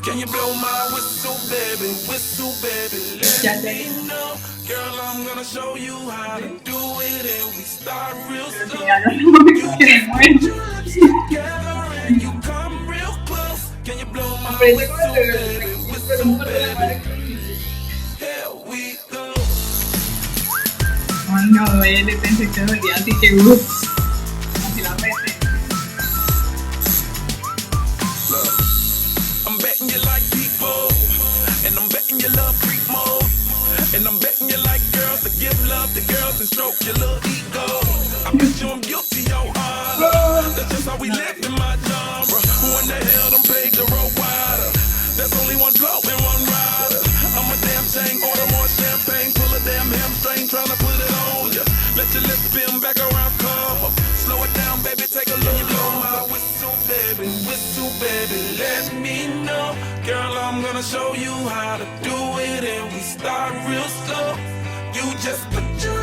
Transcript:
Can you blow my whistle, baby? Whistle, baby. Let me know. Girl, I'm gonna show you how to do it, and we start real slow. You just put your lips together and you come real close. Can you blow my whistle, baby? Whistle, baby. Here we go. Ay, no, ella le pensé que debería, así que así la peste. Look, I'm betting you like people, and I'm betting you love freak mode, and I'm betting you like girls to give love to girls and stroke your little ego. I bet you I'm guilty, your honor. That's just how we live in my genre. Who in the hell done paved the road wider? There's only one blow and one rider. I'm a damn shame, order more champagne, pull a damn hamstring, tryna put it on ya. Let your lips spin back around, come up. Slow it down, baby, take a look. You blow my whistle, baby, let me know. Girl, I'm gonna show you how to do it, and we start real slow. You just put your